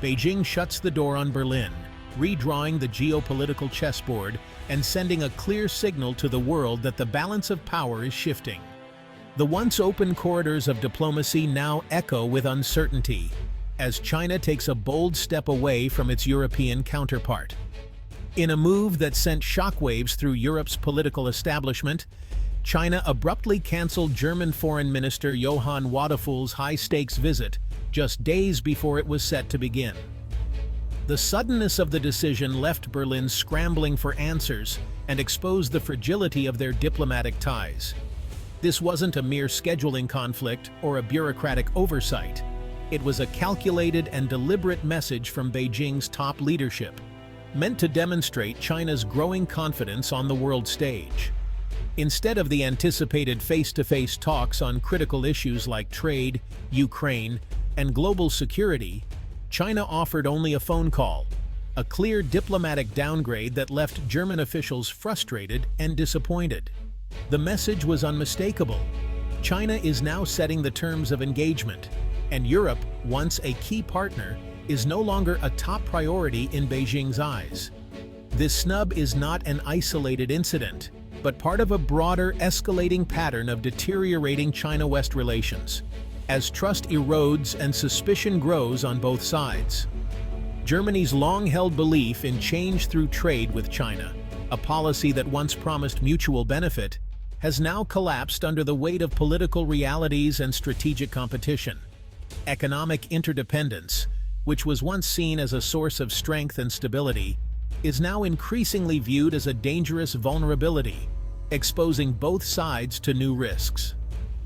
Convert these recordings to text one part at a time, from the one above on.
Beijing shuts the door on Berlin, redrawing the geopolitical chessboard and sending a clear signal to the world that the balance of power is shifting. The once open corridors of diplomacy now echo with uncertainty, as China takes a bold step away from its European counterpart. In a move that sent shockwaves through Europe's political establishment, China abruptly canceled German Foreign Minister Johann Wadephul's high-stakes visit just days before it was set to begin. The suddenness of the decision left Berlin scrambling for answers and exposed the fragility of their diplomatic ties. This wasn't a mere scheduling conflict or a bureaucratic oversight. It was a calculated and deliberate message from Beijing's top leadership, meant to demonstrate China's growing confidence on the world stage. Instead of the anticipated face-to-face talks on critical issues like trade, Ukraine, and global security, China offered only a phone call, a clear diplomatic downgrade that left German officials frustrated and disappointed. The message was unmistakable. China is now setting the terms of engagement, and Europe, once a key partner, is no longer a top priority in Beijing's eyes. This snub is not an isolated incident, but part of a broader, escalating pattern of deteriorating China-West relations, as trust erodes and suspicion grows on both sides. Germany's long-held belief in change through trade with China, a policy that once promised mutual benefit, has now collapsed under the weight of political realities and strategic competition. Economic interdependence, which was once seen as a source of strength and stability, is now increasingly viewed as a dangerous vulnerability, exposing both sides to new risks.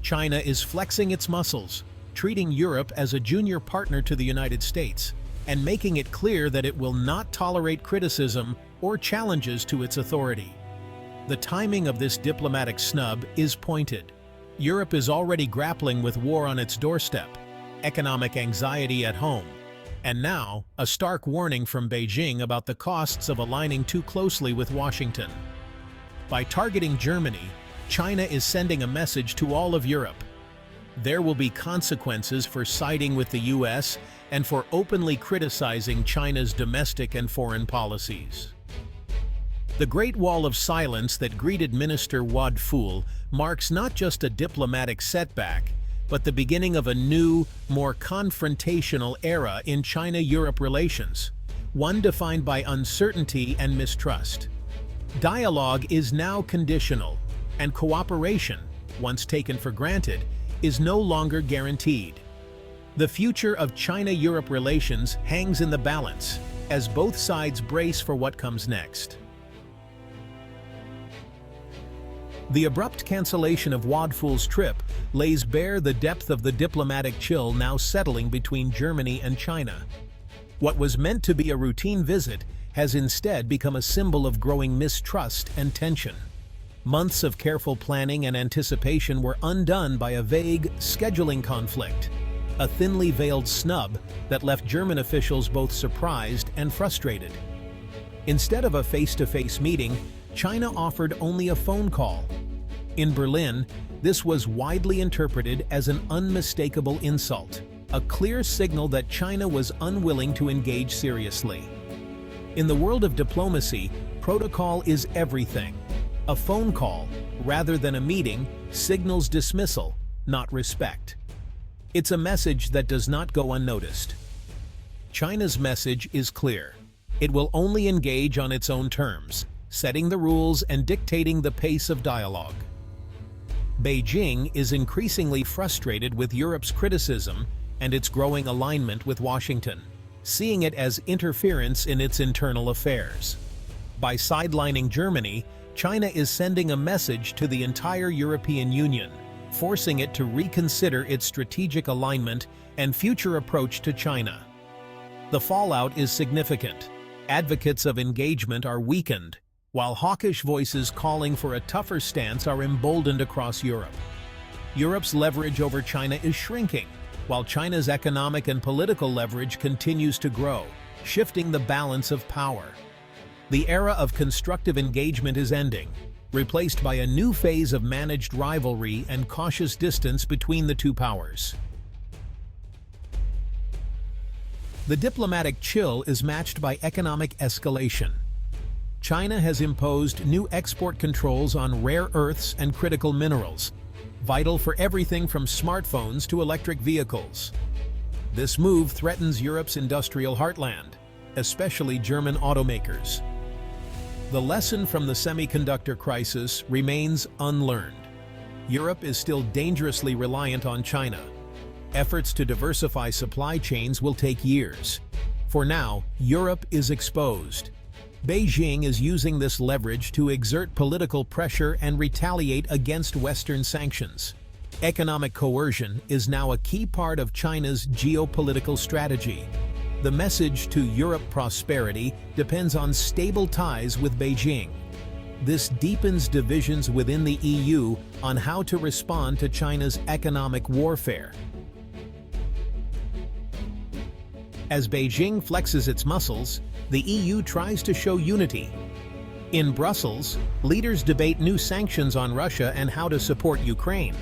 China is flexing its muscles, treating Europe as a junior partner to the United States, and making it clear that it will not tolerate criticism or challenges to its authority. The timing of this diplomatic snub is pointed. Europe is already grappling with war on its doorstep, economic anxiety at home, and now a stark warning from Beijing about the costs of aligning too closely with Washington. By targeting Germany, China is sending a message to all of Europe. There will be consequences for siding with the US and for openly criticizing China's domestic and foreign policies. The Great Wall of Silence that greeted Minister Wadephul marks not just a diplomatic setback, but the beginning of a new, more confrontational era in China-Europe relations, one defined by uncertainty and mistrust. Dialogue is now conditional, and cooperation, once taken for granted, is no longer guaranteed. The future of China-Europe relations hangs in the balance, as both sides brace for what comes next. The abrupt cancellation of Wadephul's trip lays bare the depth of the diplomatic chill now settling between Germany and China. What was meant to be a routine visit has instead become a symbol of growing mistrust and tension. Months of careful planning and anticipation were undone by a vague, scheduling conflict, a thinly veiled snub that left German officials both surprised and frustrated. Instead of a face-to-face meeting, China offered only a phone call. In Berlin, this was widely interpreted as an unmistakable insult, a clear signal that China was unwilling to engage seriously. In the world of diplomacy, protocol is everything. A phone call, rather than a meeting, signals dismissal, not respect. It's a message that does not go unnoticed. China's message is clear. It will only engage on its own terms, setting the rules and dictating the pace of dialogue. Beijing is increasingly frustrated with Europe's criticism and its growing alignment with Washington, seeing it as interference in its internal affairs. By sidelining Germany, China is sending a message to the entire European Union, forcing it to reconsider its strategic alignment and future approach to China. The fallout is significant. Advocates of engagement are weakened, while hawkish voices calling for a tougher stance are emboldened across Europe. Europe's leverage over China is shrinking, while China's economic and political leverage continues to grow, shifting the balance of power. The era of constructive engagement is ending, replaced by a new phase of managed rivalry and cautious distance between the two powers. The diplomatic chill is matched by economic escalation. China has imposed new export controls on rare earths and critical minerals, vital for everything from smartphones to electric vehicles. This move threatens Europe's industrial heartland, especially German automakers. The lesson from the semiconductor crisis remains unlearned. Europe is still dangerously reliant on China. Efforts to diversify supply chains will take years. For now, Europe is exposed. Beijing is using this leverage to exert political pressure and retaliate against Western sanctions. Economic coercion is now a key part of China's geopolitical strategy. The message to Europe prosperity depends on stable ties with Beijing. This deepens divisions within the EU on how to respond to China's economic warfare. As Beijing flexes its muscles, the EU tries to show unity. In Brussels, leaders debate new sanctions on Russia and how to support Ukraine.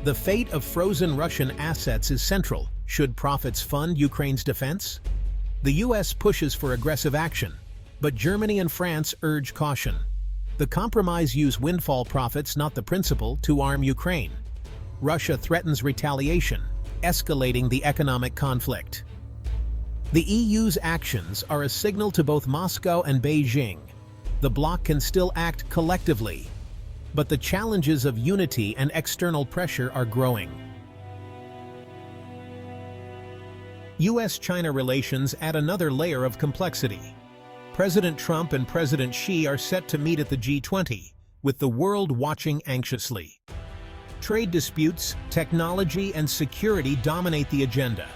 The fate of frozen Russian assets is central. Should profits fund Ukraine's defense? The US pushes for aggressive action, but Germany and France urge caution. The compromise use windfall profits, not the principle, to arm Ukraine. Russia threatens retaliation, escalating the economic conflict. The EU's actions are a signal to both Moscow and Beijing. The bloc can still act collectively, but the challenges of unity and external pressure are growing. US-China relations add another layer of complexity. President Trump and President Xi are set to meet at the G20, with the world watching anxiously. Trade disputes, technology, and security dominate the agenda.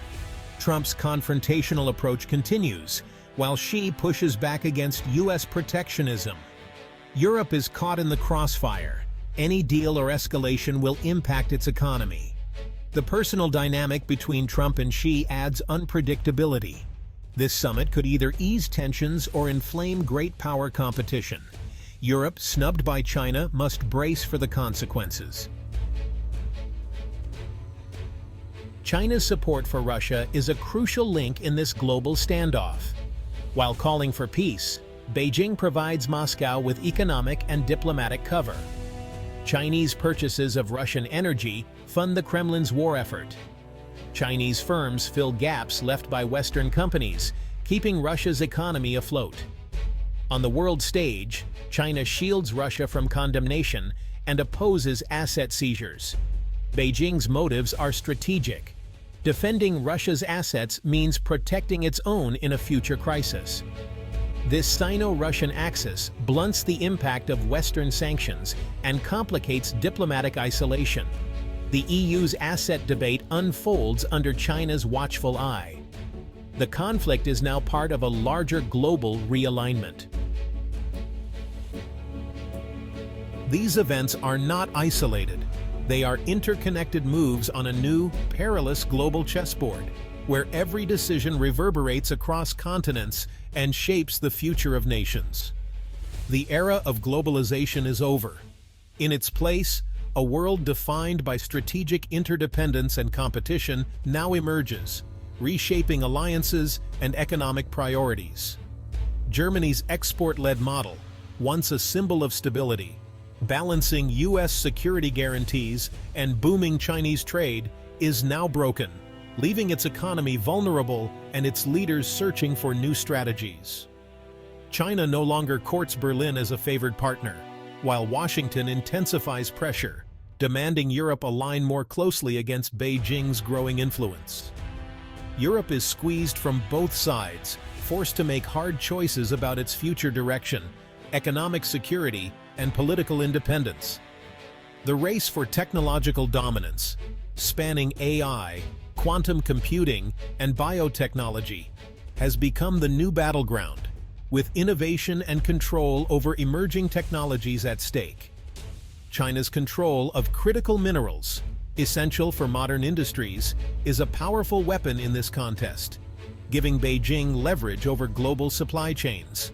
Trump's confrontational approach continues, while Xi pushes back against US protectionism. Europe is caught in the crossfire. Any deal or escalation will impact its economy. The personal dynamic between Trump and Xi adds unpredictability. This summit could either ease tensions or inflame great power competition. Europe, snubbed by China, must brace for the consequences. China's support for Russia is a crucial link in this global standoff. While calling for peace, Beijing provides Moscow with economic and diplomatic cover. Chinese purchases of Russian energy fund the Kremlin's war effort. Chinese firms fill gaps left by Western companies, keeping Russia's economy afloat. On the world stage, China shields Russia from condemnation and opposes asset seizures. Beijing's motives are strategic. Defending Russia's assets means protecting its own in a future crisis. This Sino-Russian axis blunts the impact of Western sanctions and complicates diplomatic isolation. The EU's asset debate unfolds under China's watchful eye. The conflict is now part of a larger global realignment. These events are not isolated. They are interconnected moves on a new, perilous global chessboard, where every decision reverberates across continents and shapes the future of nations. The era of globalization is over. In its place, a world defined by strategic interdependence and competition now emerges, reshaping alliances and economic priorities. Germany's export-led model, once a symbol of stability, balancing US security guarantees and booming Chinese trade, is now broken, leaving its economy vulnerable and its leaders searching for new strategies. China no longer courts Berlin as a favored partner, while Washington intensifies pressure, demanding Europe align more closely against Beijing's growing influence. Europe is squeezed from both sides, forced to make hard choices about its future direction, economic security, and political independence. The race for technological dominance, spanning AI, quantum computing, and biotechnology, has become the new battleground, with innovation and control over emerging technologies at stake. China's control of critical minerals, essential for modern industries, is a powerful weapon in this contest, giving Beijing leverage over global supply chains.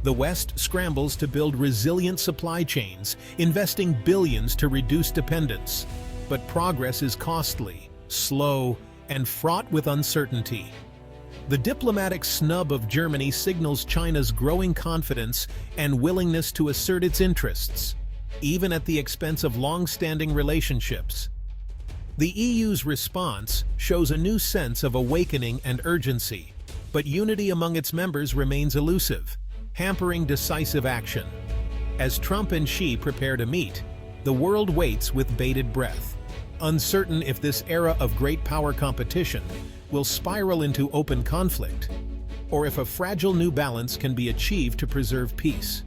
The West scrambles to build resilient supply chains, investing billions to reduce dependence. But progress is costly, slow, and fraught with uncertainty. The diplomatic snub of Germany signals China's growing confidence and willingness to assert its interests, even at the expense of long-standing relationships. The EU's response shows a new sense of awakening and urgency, but unity among its members remains elusive, hampering decisive action. As Trump and Xi prepare to meet, the world waits with bated breath, uncertain if this era of great power competition will spiral into open conflict, or if a fragile new balance can be achieved to preserve peace.